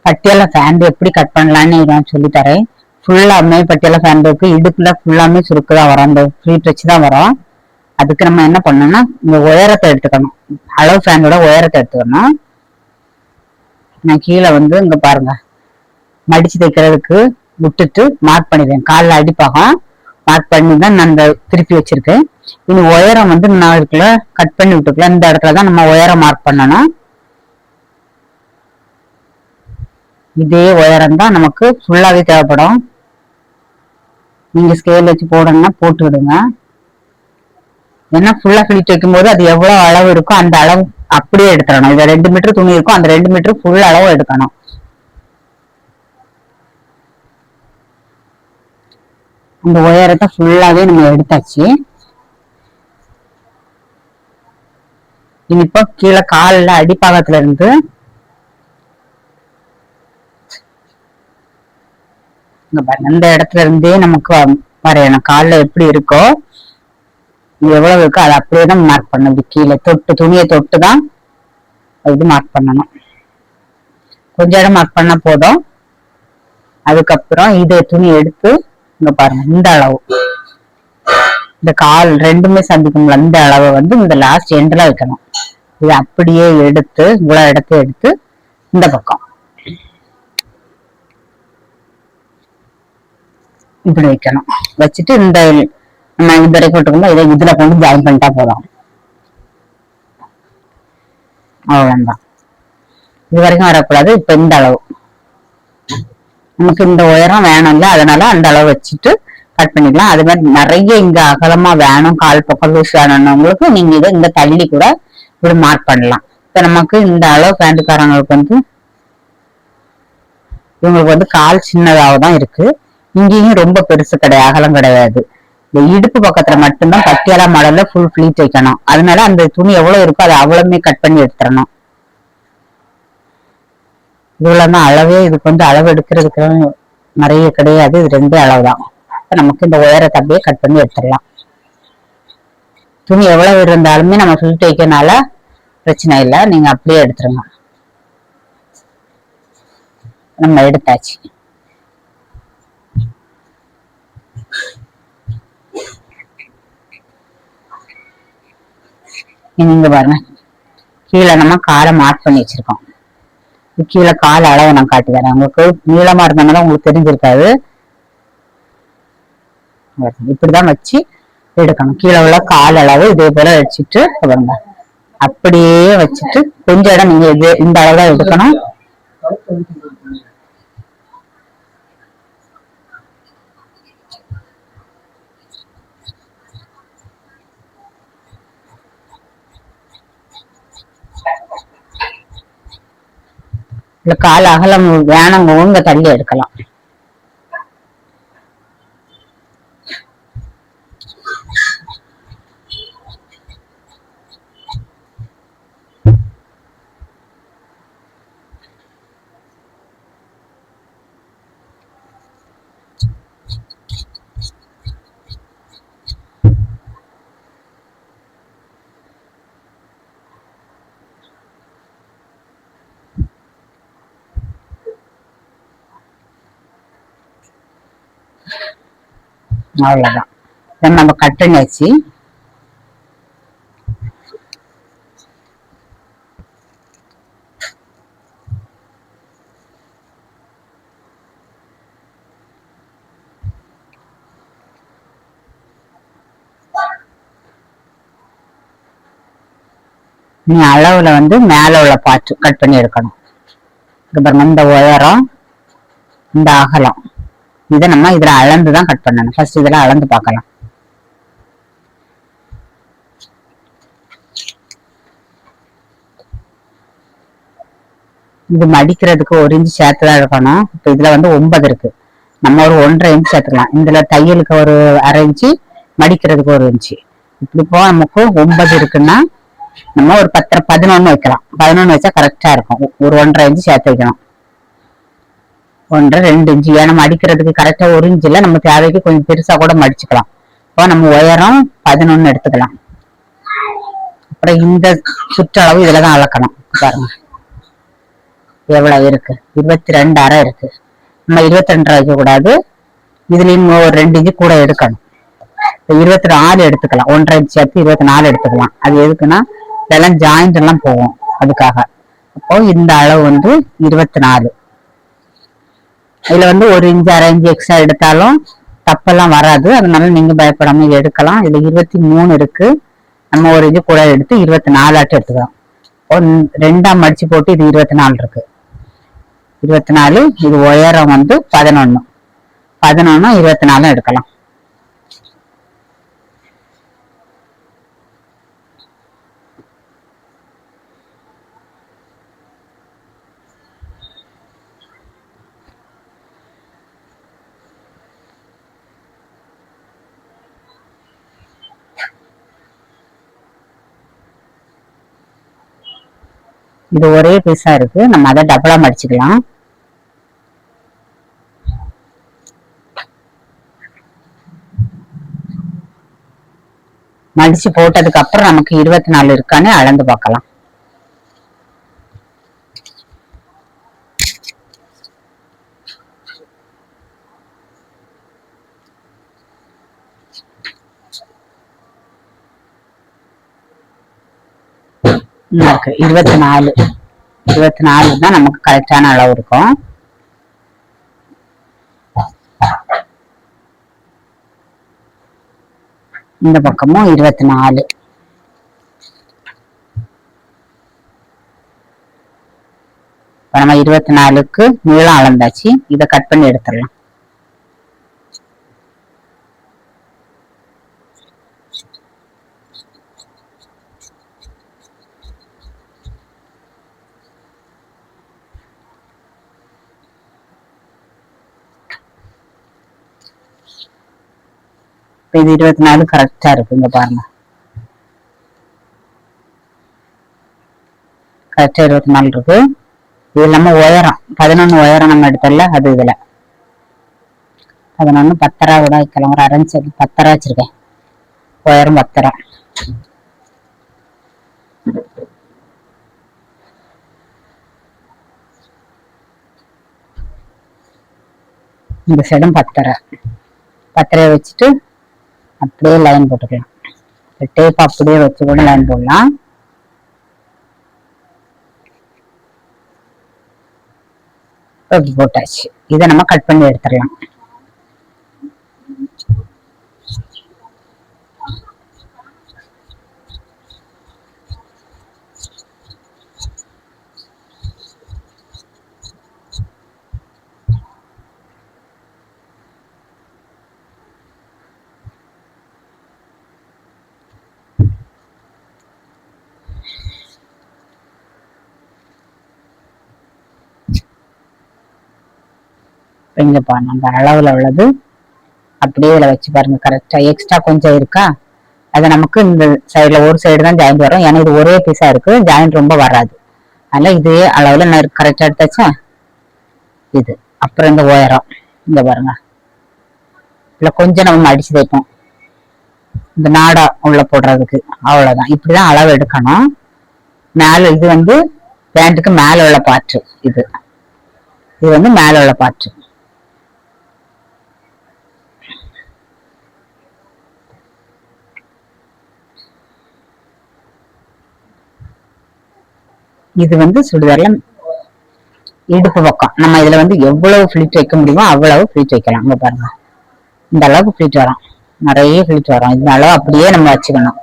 Patiala pant எப்படி cut பண்ணலான்னு நான் சொல்லி தரேன். ஃபுல்லாமே பட்டியாலா ஃபேண்டுக்கு இடுப்புல ஃபுல்லாமே சுருக்கு தான் வரும், அந்த ஃப்ளீட் வச்சு தான் வரும். அதுக்கு நம்ம என்ன பண்ணணும்னா இந்த உயரத்தை எடுத்துக்கணும், அளவு ஃபேண்டோட உயரத்தை எடுத்துக்கணும். நான் கீழே வந்து இங்க பாருங்க மடிச்சு தைக்கிறதுக்கு விட்டுட்டு மார்க் பண்ணிடுவேன், காலில் அடிப்பாகம் மார்க் பண்ணி தான் நான் இந்த திருப்பி வச்சிருக்கேன். இனி உயரம் வந்து நான் இருக்குல்ல கட் பண்ணி விட்டுக்கலாம், இந்த இடத்துலதான் நம்ம உயரம் மார்க் பண்ணணும். இதே உயரம் தான் நமக்கு ஃபுல்லாவே தேவைப்படும். நீங்க ஸ்கேல் வச்சு போடணும்னா போட்டு விடுங்க. ஏன்னா ஃபுல்லா ஃபிளிட் வைக்கும் போது அது எவ்வளவு அளவு இருக்கோ அந்த அளவு அப்படியே எடுத்துடணும். இதை 2 மீட்டர் துணி இருக்கும், அந்த 2 மீட்டர் ஃபுல் அளவு எடுக்கணும். அந்த உயரத்தை ஃபுல்லாவே நம்ம எடுத்தாச்சு. இப்போ கீழே காலில் அடிப்பாகத்துல இருந்து இந்த இடத்துல இருந்தே நமக்கு வரையணும். காலில் எப்படி இருக்கோ எவ்வளவு இருக்கோ அதை அப்படியே தான் மார்க் பண்ணணும். கீழே தொட்டு துணியை தொட்டு தான் இது மார்க் பண்ணணும். கொஞ்ச இடம் மார்க் பண்ணா போதும். அதுக்கப்புறம் இதை துணி எடுத்து இங்க பாருங்க, இந்த அளவு இந்த கால் ரெண்டுமே சந்திக்கும்ல இந்த அளவை வந்து இந்த லாஸ்ட் எண்ட்ல வைக்கணும். இதை அப்படியே எடுத்து இவ்வளவு இடத்த எடுத்து இந்த பக்கம் இப்படி வைக்கணும். வச்சுட்டு இந்த நம்ம இது வரைக்கும் போட்டுக்கணும், இதை இதுல கொண்டு ஜாயின் பண்ணிட்டா போதும். அவ்வளவுதான், இது வரைக்கும் வரக்கூடாது. இப்ப இந்த அளவு நமக்கு இந்த உயரம் வேணும்ல, அதனால அந்த அளவு வச்சுட்டு கட் பண்ணிக்கலாம். அது மாதிரி நிறைய இங்க அகலமா வேணும், கால் பக்கம் லூஸ் வேணும்னவங்களுக்கு நீங்க இதை இந்த தள்ளி கூட இப்படி மார்க் பண்ணலாம். இப்ப நமக்கு இந்த அளவு பேண்ட்டுக்காரங்களுக்கு வந்து இவங்களுக்கு வந்து கால் சின்னதாக தான் இருக்கு. இங்கேயும் ரொம்ப பெருசு கிடையாது, அகலம் கிடையாது. இந்த இடுப்பு பக்கத்துல மட்டும்தான் பட்டியாலா மாடல்ல ஃபுல் ஃபிளீட் வைக்கணும். அதனால அந்த துணி எவ்வளவு இருக்கோ அதை அவ்வளவுமே கட் பண்ணி எடுத்துடணும். இவ்வளவுதான் அளவே. இதுக்கு வந்து அளவு எடுக்கிறதுக்கு நிறைய கிடையாது, இது 2 அளவு தான். நமக்கு இந்த உயரத்தை அப்படியே கட் பண்ணி எடுத்துடலாம். துணி எவ்வளவு இருந்தாலுமே நம்ம ஃபில்ட் வைக்கிறதுனால பிரச்சனை இல்லை, நீங்க அப்படியே எடுத்துருங்க. நம்ம எடுத்தாச்சு. நீங்க பாருங்க, கீழே நம்ம காலை மார்க் பண்ணி வச்சிருக்கோம். கீழே கால அளவை நான் காட்டி தரேன். உங்களுக்கு நீளமா இருந்தாலும் உங்களுக்கு தெரிஞ்சிருக்காது. இப்படிதான் வச்சு எடுக்கணும். கீழே உள்ள கால் அளவு இதே போல வச்சுட்டு அப்படியே வச்சுட்டு கொஞ்சம் இடம் நீங்க இந்த அளவு தான் எடுக்கணும். இல்ல கால் அகலம் வேணவங்க தள்ளி எடுக்கலாம். அவ்வளவுதான், நம்ம கட் பண்ணியாச்சு. நீ அளவுல வந்து மேல உள்ள பார்ட் கட் பண்ணி எடுக்கணும். இந்த உயரம் இந்த அகலம் இதை நம்ம இதுல அளந்துதான் கட் பண்ணணும். ஃபர்ஸ்ட் இதுல அளந்து பார்க்கலாம். இது மடிக்கிறதுக்கு 1 இன்ச் சேர்த்துதான் இருக்கணும். இப்ப இதுல வந்து 9 இருக்கு, நம்ம ஒரு 1.5 இன்ச் சேர்த்துக்கலாம். இதுல தையலுக்கு ஒரு 1/2 இன்ச்சு, மடிக்கிறதுக்கு 1 இன்ச்சு. இப்படி போ நமக்கு 9 இருக்குன்னா நம்ம ஒரு 11 வைக்கலாம். 11 வச்சா கரெக்டா இருக்கும். ஒரு 1.5 இன்ச்சு சேர்த்து வைக்கணும். 1.5 2 இன்ச்சு. ஏன்னா மடிக்கிறதுக்கு கரெக்டா 1 இன்ச்சு இல்ல, நம்ம தேவைக்கு கொஞ்சம் பெருசா கூட மடிச்சுக்கலாம். இப்போ நம்ம உயரம் 11 எடுத்துக்கலாம். அப்புறம் இந்த சுற்றளவு இதுலதான் அளக்கணும். பாருங்க எவ்வளவு இருக்கு, 22 அரை இருக்கு. நம்ம 22 வைக்க கூடாது, இதுலயும் ஒரு 2 இன்ச்சு கூட எடுக்கணும். 24 எடுத்துக்கலாம், 1.5 இன்ச்சு சேர்த்து 24 எடுத்துக்கலாம். அது எதுக்குன்னா இதெல்லாம் ஜாயிண்ட் எல்லாம் போகும், அதுக்காக. அப்போ இந்த அளவு வந்து 24. இதுல வந்து 1 இன்ச்சு அரை இன்ச்சு எக்ஸ்ட்ரா எடுத்தாலும் தப்பெல்லாம் வராது, அதனால நீங்க பயப்படாம எடுக்கலாம். இதுல 23 இருக்கு, நம்ம 1 இன்ச்சு கூட எடுத்து 24 ஆட்டு எடுத்துக்கலாம். 2ஆம் மடிச்சு போட்டு இது 24 இருக்கு. 24, இது உயரம் வந்து 11, 24 எடுக்கலாம். இது ஒரே பீஸா இருக்கு, நம்ம அதை டபுளா மடிச்சுக்கலாம். மடிச்சு போட்டதுக்கு அப்புறம் நமக்கு 24 இருக்கான்னு அளந்து பார்க்கலாம். இருக்கு 24. 24 தான் நமக்கு கரெக்டான அளவு இருக்கும். இந்த பக்கமும் 24. நம்ம 24க்கு நீளம் அளந்தாச்சு, இதை கட் பண்ணி எடுத்துடலாம். இது 24 கரெக்டா இருக்கு. இங்க பாருங்க, கரெக்டா 24 இருக்கு. இது இல்லாம உயரம் 11 உயரம் நம்ம எடுத்தல, அது இதுல 11 10 கூட வைக்கலாம். ஒரு 1/2 இன்ச் 10 வச்சிருக்கேன், உயரம் 10. இந்த சைடும் 10 வச்சுட்டு அப்படியே லைன் போட்டுக்கலாம். டேப் அப்படியே வச்சு கூட லைன் போடலாம். போட்டாச்சு, இதை நம்ம கட் பண்ணி எடுத்துடலாம். இங்க பாருங்க, அந்த அளவுல உள்ளது அப்படியே இதுல வச்சு பாருங்க. கரெக்டா எக்ஸ்ட்ரா கொஞ்சம் இருக்கா, அது நமக்கு இந்த சைடுல ஒரு சைடு தான் ஜாயிண்ட் வரும். ஏன்னா இது ஒரே பீஸா இருக்கு, ஜாயிண்ட் ரொம்ப வராது. அதனால இதே அளவுல நான் கரெக்டா எடுத்தாச்சா. இது அப்புறம் இந்த உயரம் இங்க பாருங்க, இதுல கொஞ்சம் நம்ம அடிச்சு தைப்போம் இந்த நாடா உள்ள போடுறதுக்கு, அவ்வளவுதான். இப்படிதான் அளவு எடுக்கணும். மேல இது வந்து பேண்ட்டுக்கு மேல உள்ள பாற்று, இது வந்து மேல உள்ள பாற்று. இது வந்து சுடிதார்ல இடுப்பு பக்கம். நம்ம இதுல வந்து எவ்வளவு ஃபிளிட் வைக்க முடியுமோ அவ்வளவு ஃபிளிட் வைக்கலாம். இங்க பாருங்க, இந்த அளவுக்கு ஃபிளிட் வரும், நிறைய ஃபிளிட் வரும். இந்த அளவு அப்படியே நம்ம வச்சுக்கணும்.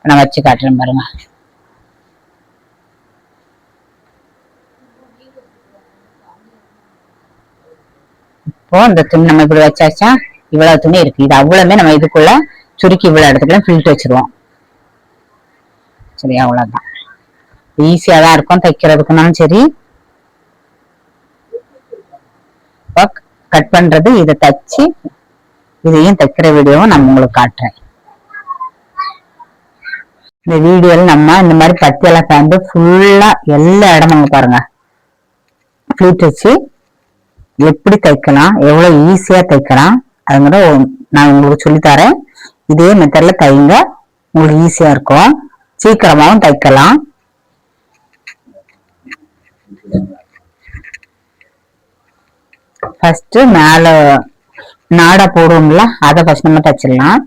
நான் வச்சு காட்டுறேன் பாருங்க. இப்போ இந்த துணி நம்ம இப்படி வச்சாச்சா, இவ்வளவு துணி இருக்கு. இது அவ்வளவுமே நம்ம இதுக்குள்ள சுருக்கி இவ்வளவு இடத்துக்குள்ள ஃபிளிட் வச்சிருவோம். சரி, அவ்வளவுதான். ஈஸியா தான் இருக்கும் தைக்கிறதுக்குனாலும் சரி. கட் பண்றது இதை தச்சு இதையும் தைக்கிற வீடியோவும் நான் உங்களுக்கு காட்டுறேன். இந்த வீடியோல நம்ம இந்த மாதிரி பத்தியெல்லாம் சேர்ந்து ஃபுல்லா எல்லா இடமும் பாருங்க ஃபிளிட் வச்சு எப்படி தைக்கலாம், எவ்வளவு ஈஸியா தைக்கலாம் அதுங்கிற நான் உங்களுக்கு சொல்லித்தரேன். இதே மெத்தட்ல தைங்க, உங்களுக்கு ஈஸியா இருக்கும், சீக்கிரமாவும் தைக்கலாம். ஃபர்ஸ்ட் மேல நாடா போடுவோம்ல, அதை ஃபர்ஸ்ட் நம்ம தச்சிடலாம்.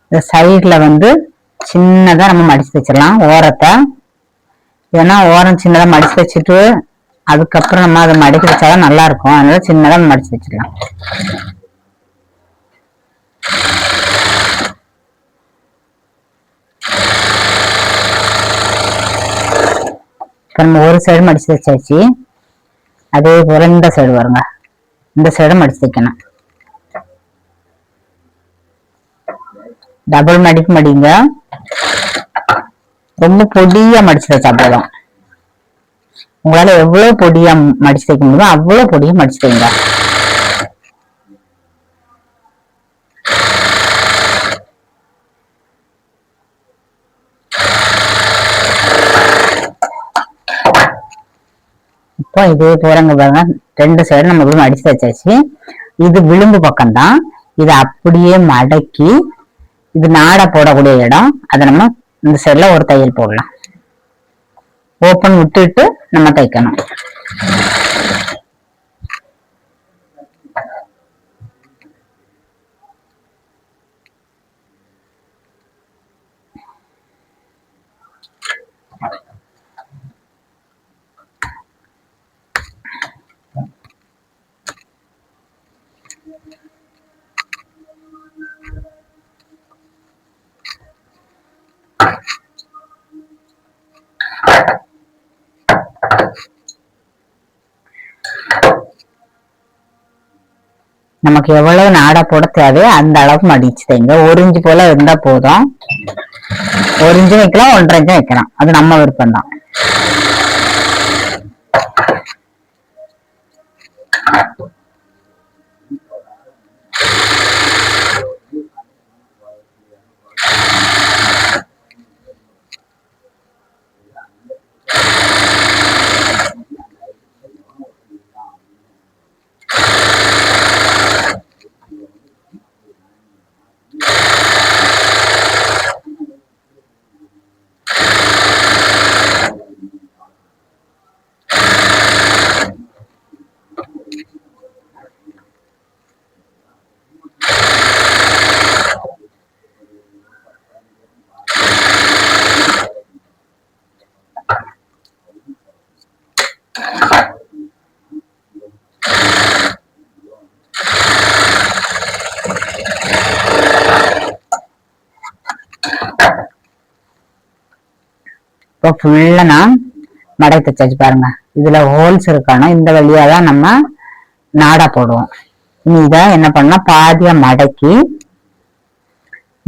இந்த சைட்ல வந்து சின்னதா நம்ம மடிச்சு வச்சிடலாம் ஓரத்தை. ஏன்னா ஓரம் சின்னதா மடிச்சு வச்சுட்டு அதுக்கப்புறம் நம்ம அதை மடிக்க வச்சாதான் நல்லா இருக்கும். அதனால சின்னதா மடிச்சு வச்சிடலாம். நம்ம ஒரு சைடு மடிச்சு வச்சாச்சு. அதே போல இந்த சைடு வருங்க, இந்த சைடு மடிச்சு வைக்கணும். டபுள் மடிப்பு மடிங்க, ரொம்ப பொடியா மடிச்சு வச்சா போதும். உங்களால எவ்வளவு பொடியா மடிச்சு வைக்க முடியுமோ அவ்வளவு பொடியா மடிச்சு வைங்க. இப்போ இதே போறங்க பாருங்க, ரெண்டு சைடு நம்ம மடிச்சு வச்சாச்சு. இது விளிம்பு பக்கம் தான். இதை அப்படியே மடக்கி, இது நாடா போடக்கூடிய இடம், அதை நம்ம இந்த சைடுல ஒரு தையல் போடலாம். ஓப்பன் விட்டுட்டு நம்ம தைக்கணும். நமக்கு எவ்வளவு நாடா போட தேவையோ அந்த அளவுக்கு மடிச்சு தைங்க. 1 இன்ச்சு போல இருந்தா போதும். 1 இன்ச்சு வைக்கலாம், 1.5 இன்ச்சு வைக்கலாம், அது நம்ம விருப்பம் தான். இப்போ ஃபுல்லா நான் மடக்கி தைச்சாச்சு பாருங்க. இதுல ஹோல்ஸ் இருக்கணும், இந்த வழியாதான் நம்ம நாடா போடுவோம். இனி இதை என்ன பண்ணா பாதியா மடக்கி,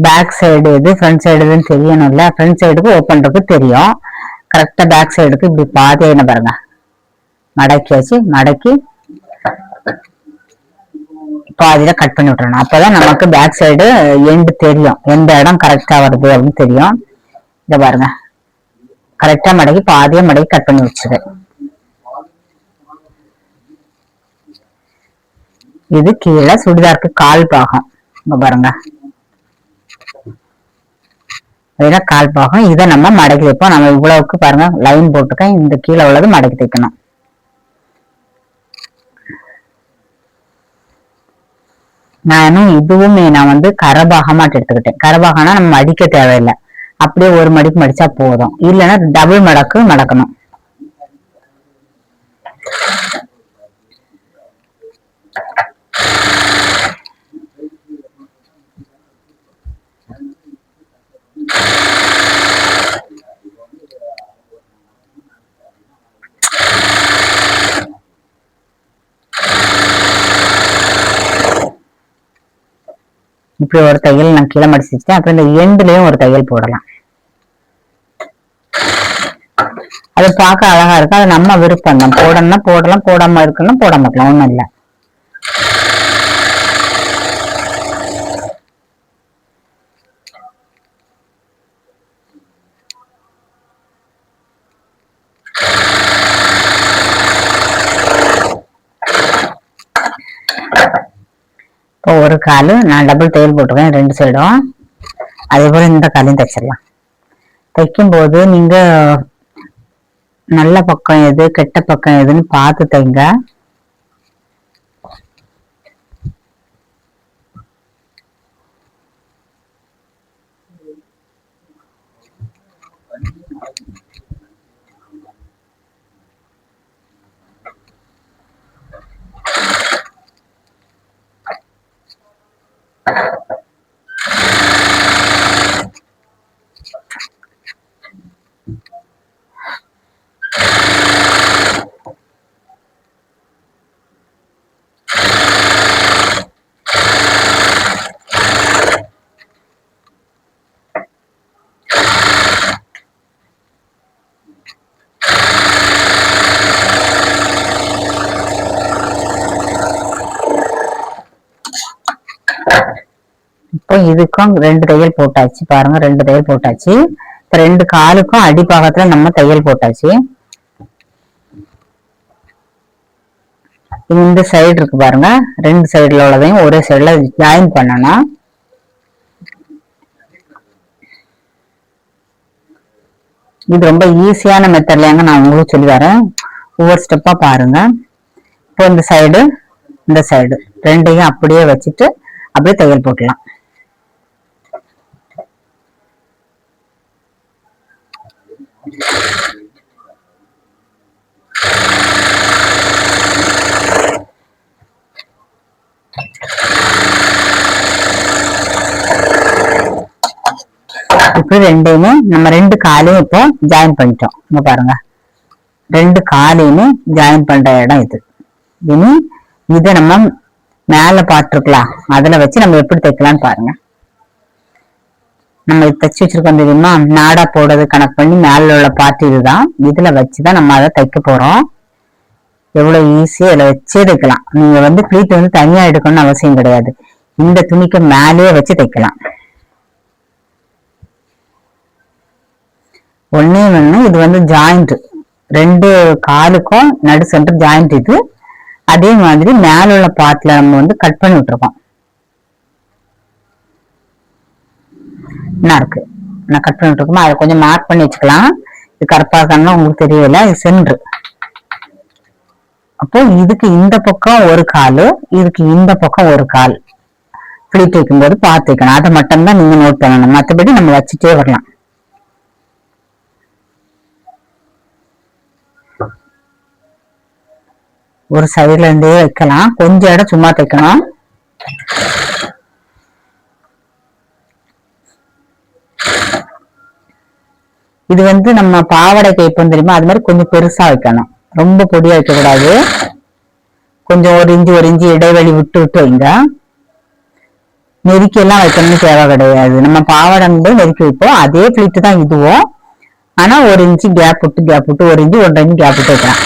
பேக் சைடு எது ஃப்ரண்ட் சைடு எதுன்னு தெரியணும்ல. ஃப்ரண்ட் சைடுக்கு ஓப்பன் இருக்கு தெரியும், கரெக்டா பேக் சைடுக்கு இப்படி பாதியா என்ன பாருங்க மடக்கியாச்சு. மடக்கி பாதியில கட் பண்ணி விட்டுறணும். அப்பதான் நமக்கு பேக் சைடு எண்டு தெரியும், எந்த இடம் கரெக்டா வருது அப்படின்னு தெரியும். இத பாருங்க, கரெக்டா மடக்கி பாதியா மடக்கி கட் பண்ணி வச்சது. இது கீழே சுடிதாருக்கு கால் பாகம். இங்க பாருங்க, இதெல்லாம் கால் பாகம். இதை நம்ம மடக்கி வைப்போம். நம்ம இவ்வளவுக்கு பாருங்க லைன் போட்டுக்க, இந்த கீழே உள்ளது மடக்கி தைக்கணும். நானும் இதுவுமே நான் வந்து கரபாகமாட்டு எடுத்துக்கிட்டேன். கரபாகம்னா நம்ம மடிக்க தேவையில்லை, அப்படியே ஒரு மடிப்பு மடிச்சா போதும். இல்லைன்னா டபுள் மடக்கு மடக்கணும். இப்படி ஒரு தையல் நான் கீழே மடிச்சு வச்சுட்டேன். அப்புறம் இந்த எண்டுலயும் ஒரு தையல் போடலாம். அது பார்க்க அழகா இருக்கும், அது நம்ம விருப்பம் தான். போடணும்னா போடலாம், போடாம இருக்குன்னா போட மாட்டலாம், ஒண்ணும் இல்லை. இப்போ ஒரு காலு நான் டபுள் தையல் போட்டுருக்கேன் 2 சைடும். அதே போல இந்த காலையும் தைச்சிடலாம். தைக்கும் போது நீங்க நல்ல பக்கம் எது கெட்ட பக்கம் எதுன்னு பார்த்து தைங்க. இப்போ இதுக்கும் 2 தையல் போட்டாச்சு பாருங்க. 2 தையல் போட்டாச்சு. இப்ப 2 காலுக்கும் அடிப்பாகத்துல நம்ம தையல் போட்டாச்சு. இந்த சைடு இருக்கு பாருங்க. 2 சைடுல உள்ளதையும் ஒரே சைடுல ஜாயின் பண்ணணும். இது ரொம்ப ஈஸியான மெத்தட்லங்க நான் உங்களுக்கு சொல்லி வரேன். ஒவ்வொரு ஸ்டெப்பா பாருங்க. இப்போ இந்த சைடு ரெண்டையும் அப்படியே வச்சுட்டு அப்படியே தையல் போட்டலாம். இப்படி ரெண்டையுமே நம்ம 2 காலையும் இப்போ ஜாயின் பண்ணிட்டோம். இங்க பாருங்க, 2 காலையுமே ஜாயின் பண்ற இடம் இது. இனி இதை நம்ம மேல பாத்துருக்கலாம், அதுல வச்சு நம்ம எப்படி தைக்கலாம்னு பாருங்க. நம்ம தைச்சு வச்சிருக்கோம் தெரியுமா, நாடா போடுறது கணக்கு பண்ணி மேல உள்ள பாட்டு இதுதான். இதுல வச்சுதான் நம்ம அதை தைக்க போறோம். எவ்வளவு ஈஸியா இதுல வச்சே தைக்கலாம். நீங்க பிளீட் தனியா எடுக்கணும்னு அவசியம் கிடையாது. இந்த துணிக்கு மேலேயே வச்சு தைக்கலாம். ஒன்னே இது ஜாயிண்ட், 2 காலுக்கும் நடு சென்டர் ஜாயிண்ட் இது. அதே மாதிரி மேல உள்ள பார்ட்ல நம்ம கட் பண்ணி விட்டுருக்கோம். என்ன இருக்கு, நான் கட் பண்ணி விட்டுருக்கோம். அதை கொஞ்சம் மார்க் பண்ணி வச்சுக்கலாம். இது கரெக்டாக உங்களுக்கு தெரியல, இது சென்டர். அப்போ இதுக்கு இந்த பக்கம் ஒரு காலு, இதுக்கு இந்த பக்கம் ஒரு கால் பிளீட் வைக்கும்போது பார்த்து வைக்கணும். அதை மட்டும்தான் நீங்க நோட் பண்ணணும். மற்றபடி நம்ம வச்சுட்டே வரலாம். ஒரு சைடுல இருந்தே வைக்கலாம். கொஞ்சம் இடம் சும்மா தைக்கணும். இது நம்ம பாவாடை கைப்போம் தெரியுமா, அது மாதிரி கொஞ்சம் பெருசா வைக்கணும். ரொம்ப பொடியா வைக்க கூடாது. கொஞ்சம் ஒரு இன்ச்சு இடைவெளி விட்டு விட்டு வைங்க. நெருக்கி எல்லாம் வைக்கணும்னு தேவை கிடையாது. நம்ம பாவாடை நெருக்கி வைப்போம், அதே பிளீட்டு தான் இதுவும். ஆனா 1 இன்ச்சு கேப் விட்டு 1 இன்ச்சு 1.5 இன்ச்சு கேப் விட்டு வைக்கலாம்.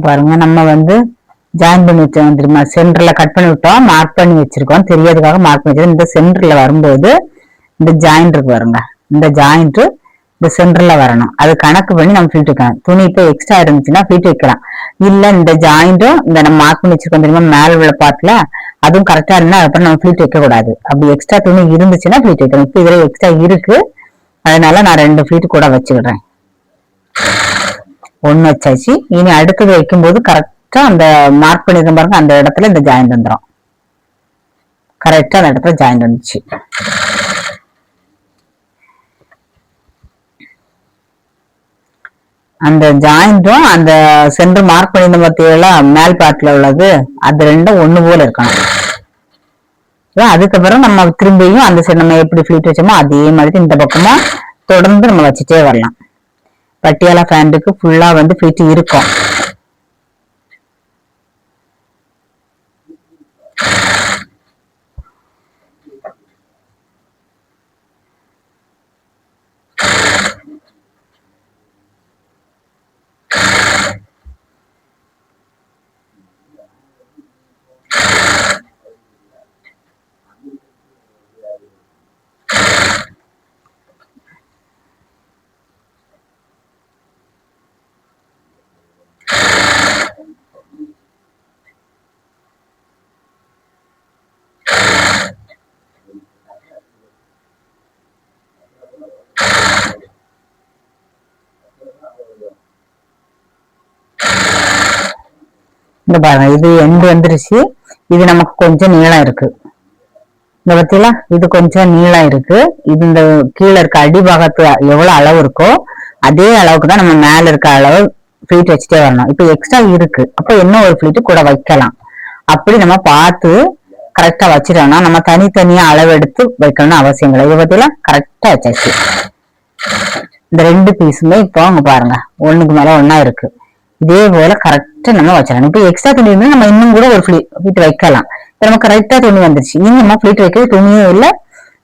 பாருங்க, நம்ம ஜாயின் பண்ணி வச்சோம் தெரியுமா, சென்டர்ல கட் பண்ணி விட்டோம், மார்க் பண்ணி வச்சிருக்கோம். தெரியாதுக்காக மார்க் பண்ணி வச்சிருக்கோம். இந்த சென்டர்ல வரும்போது இந்த ஜாயிண்ட் இருக்கு பாருங்க, இந்த ஜாயிண்ட் இந்த சென்டர்ல வரணும். அது கணக்கு பண்ணி நம்ம ஃபில்ட் வைக்கலாம். துணி இப்போ எக்ஸ்ட்ரா இருந்துச்சுன்னா ஃபில்ட் வைக்கலாம். இல்ல இந்த ஜாயிண்ட்டும் இந்த நம்ம மார்க் பண்ணி வச்சிருக்கோம் தெரியுமா மேல உள்ள பார்ட்ல, அதுவும் கரெக்டா இருந்தா அப்புறம் நம்ம ஃபில்ட் வைக்க கூடாது. அப்படி எக்ஸ்ட்ரா துணி இருந்துச்சுன்னா ஃபில்ட் வைக்கணும். இப்போ இதுல எக்ஸ்ட்ரா இருக்கு, அதனால நான் 2 ஃபில்ட் கூட வச்சுக்கிறேன். 1 வச்சாச்சு. இனி அடுத்தது வைக்கும்போது கரெக்டா அந்த மார்க் பண்ணிருக்க பாருங்க, அந்த இடத்துல இந்த ஜாயிண்ட் வந்துடும். கரெக்டா அந்த இடத்துல ஜாயிண்ட் வந்துச்சு. அந்த ஜாயிண்டும் அந்த சென்டர் மார்க் பண்ணியிருந்த பார்த்தீங்களா மேல் பார்ட்ல உள்ளது, அது ரெண்டும் ஒண்ணு போல இருக்கணும். அதுக்கப்புறம் நம்ம திரும்பியும் அந்த சைடு நம்ம எப்படி ஃபிளீட் வச்சோமோ அதே மாதிரி இந்த பக்கமா தொடர்ந்து நம்ம வச்சுட்டே வரலாம். பட்டியாலா பேண்ட்டுக்கு ஃபுல்லா வந்து ஃபிளீட் இருக்கும். இந்த பாருங்க, இது எண்டு வந்துருச்சு. இது நமக்கு கொஞ்சம் நீளம் இருக்கு. இந்த பத்தியில இது கொஞ்சம் நீளம் இருக்கு. இது இந்த கீழே இருக்க அடிபாகத்து எவ்வளவு அளவு இருக்கோ அதே அளவுக்கு தான் நம்ம மேல இருக்க அளவு ஃபிளீட் வச்சுட்டே வரணும். இப்ப எக்ஸ்ட்ரா இருக்கு, அப்ப என்ன ஒரு ஃபிளீட் கூட வைக்கலாம். அப்படி நம்ம பார்த்து கரெக்டா வச்சிட்டோம்னா நம்ம தனித்தனியா அளவு எடுத்து வைக்கணும்னு அவசியம் இல்லை. இதை பத்தியில கரெக்டா வச்சாச்சு. இந்த ரெண்டு பீஸுமே இப்போ அங்க பாருங்க ஒண்ணுக்கு மேல ஒன்னா இருக்கு. இதே போல கரெக்டா நம்ம வச்சிடணும். இப்ப எக்ஸ்ட்ரா துணி இருந்தா நம்ம இன்னும் கூட ஒரு ஃபிளீட் வைக்கலாம். இப்ப நம்ம கரெக்டா துணி வந்துருச்சு. இனி நம்ம ஃபிளீட் வைக்கிறது துணியும் இல்ல,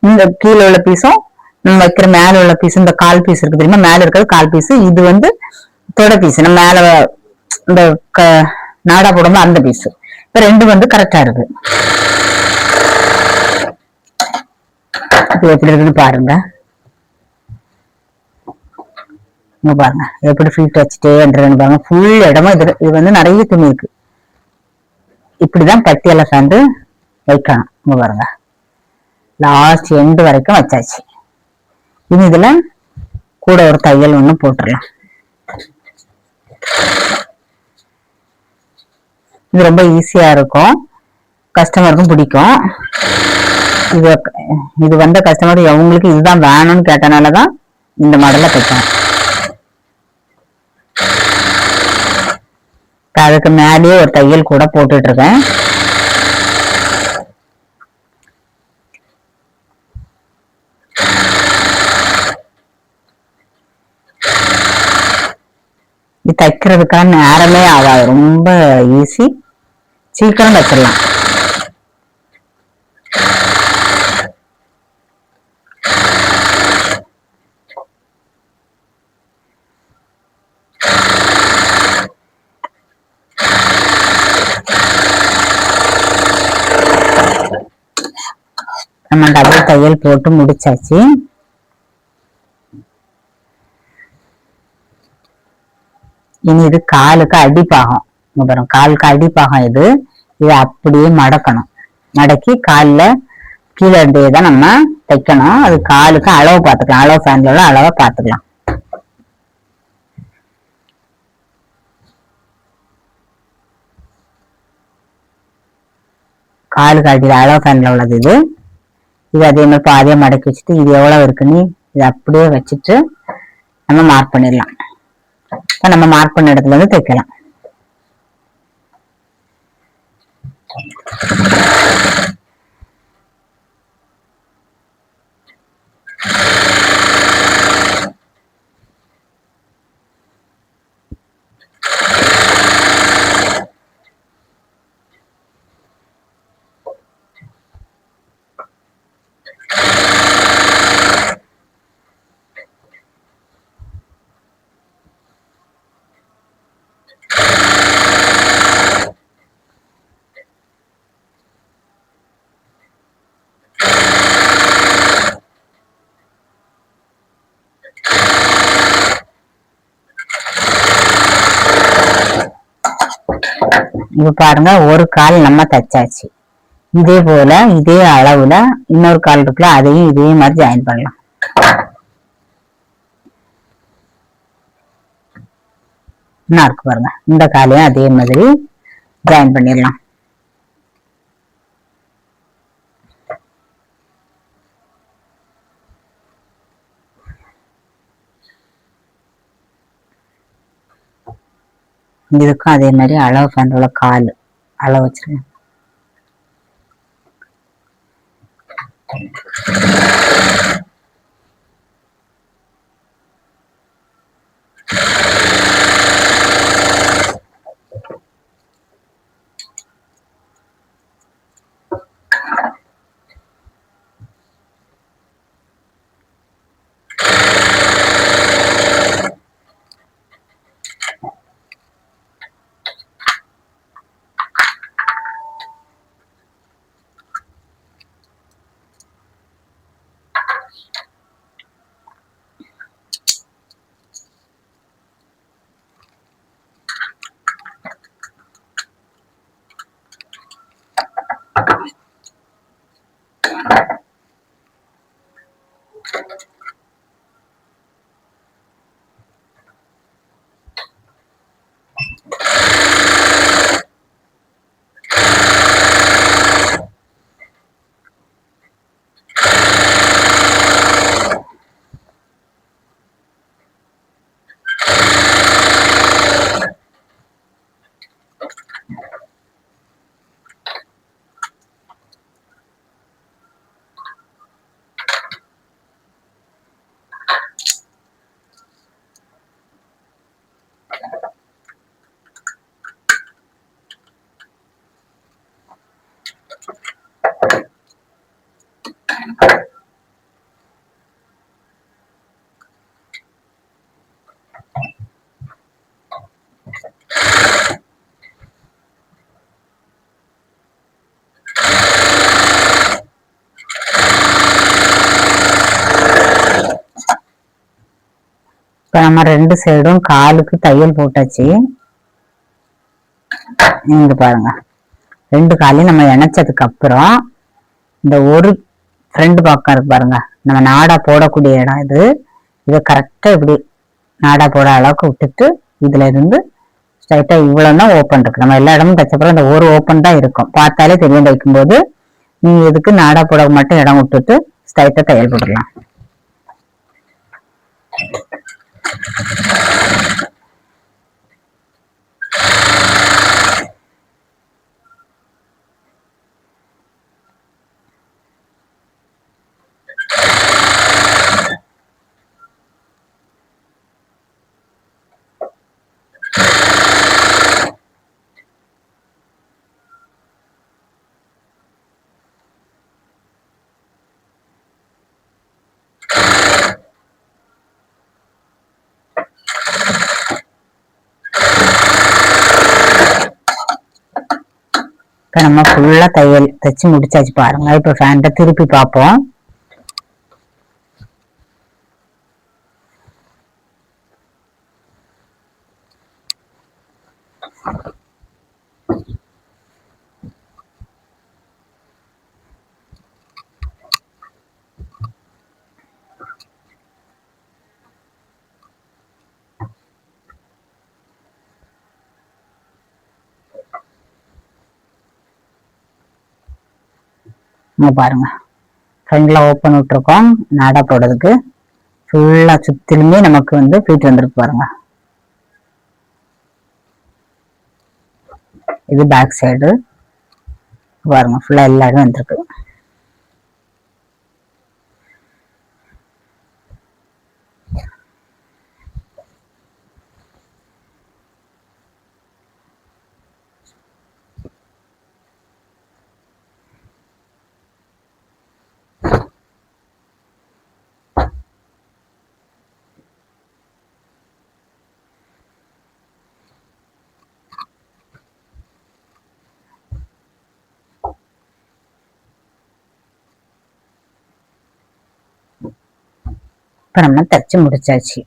இந்த கீழே உள்ள பீஸும் நம்ம வைக்கிற மேல உள்ள பீஸ், இந்த கால் பீஸ் இருக்கு தெரியுமா, மேல இருக்கிறது கால் பீஸ், இது வந்து தொட பீஸ், நம்ம மேல இந்த நாடா போடும்போது அந்த பீஸ். இப்ப ரெண்டு வந்து கரெக்டா இருக்கு. இப்ப எப்படி இருக்குன்னு பாருங்க. பாருங்க எப்படி ஃபிளீட் வச்சுட்டே பாருங்க. ஃபுல் இடமா இது வந்து நிறைய துணி இருக்கு. இப்படிதான் பட்டியாலா சாந்து வைக்கணும். பாருங்க லாஸ்ட் எண்டு வரைக்கும் வச்சாச்சு. இனி இதுல கூட ஒரு தையல் ஒண்ணு போட்டுடலாம். இது ரொம்ப ஈஸியா இருக்கும், கஸ்டமருக்கும் பிடிக்கும். இது வந்த கஸ்டமர் அவங்களுக்கு இதுதான் வேணும்னு கேட்டனாலதான் இந்த மாடலை தைச்சேன். அதுக்கு மேலேயே ஒரு தையல் கூட போட்டுட்டு இருக்கேன். இது தைக்கிறதுக்கான நேரமே ஆகாது, ரொம்ப ஈஸி, சீக்கிரம் தைச்சிடலாம். நம்ம டபுள் தையல் போட்டு முடிச்சாச்சு. இனி இது காலுக்கு அடிப்பாகம். காலுக்கு அடிப்பாகம் இது. இதை அப்படியே மடக்கணும். மடக்கி காலில் கீழே இருந்தேதான் நம்ம தைக்கணும். அது காலுக்கு அளவு பார்த்துக்கலாம், அளவு ஃபேன்ல உள்ள அளவை பார்த்துக்கலாம். காலுக்கு அடியில் அளவு ஃபேன்ல உள்ளது இது. இது அதே மாதிரி பாதியா மடக்கி வச்சுட்டு இது எவ்வளவு இருக்குன்னு இது அப்படியே வச்சுட்டு நம்ம மார்க் பண்ணிடலாம். நம்ம மார்க் பண்ண இடத்துல இருந்து தைக்கலாம். இப்ப பாருங்க ஒரு கால் நம்ம தச்சாச்சு. இதே போல இதே அளவுல இன்னொரு கால் இருக்குல்ல, அதையும் இதே மாதிரி ஜாயின் பண்ணலாம். இருக்கு பாருங்க, இந்த காலையும் அதே மாதிரி ஜாயின் பண்ணிடலாம். இதுக்கும் அதே மாதிரி அளவு பேண்டோட கால் அளவு வச்சிருக்கேன். இப்ப நம்ம 2 சைடும் காலுக்கு தையல் போட்டாச்சு. இங்க பாருங்க, 2 காலையும் நம்ம இணைச்சதுக்கு அப்புறம் இந்த ஒரு ஃப்ரண்ட் பக்கம் இருக்கு பாருங்க, நம்ம நாடா போடக்கூடிய இடம் இது. இதை கரெக்டா இப்படி நாடா போட அளவுக்கு விட்டுட்டு இதுல இருந்து ஸ்ட்ரைட்டா இவ்வளவுதான் ஓப்பன் இருக்கு. நம்ம எல்லா இடமும் தைச்சப்பறம் இந்த ஒரு ஓப்பன் தான் இருக்கும், பார்த்தாலே தெரியும். தைக்கும் போது நீங்க இதுக்கு நாடா போட மட்டும் இடம் விட்டுட்டு ஸ்ட்ரைட்டா தையல் போடலாம். இப்ப நம்ம ஃபுல்லா தையல் தைச்சு முடிச்சாச்சு பாருங்க. இப்ப ஃபேண்ட திருப்பி பார்ப்போம். பாருங்க, ஃப்ரண்ட்ல ஓப்பன் விட்டுருக்கோம் நாடா போடுறதுக்கு. ஃபுல்லா சுத்திலுமே நமக்கு வந்து ஃபிட் வந்துருக்கு பாருங்க. இது பேக் சைடு பாருங்க, ஃபுல்லா எல்லா இடம் வந்திருக்கு. இப்ப நம்ம தச்சு முடிச்சாச்சு.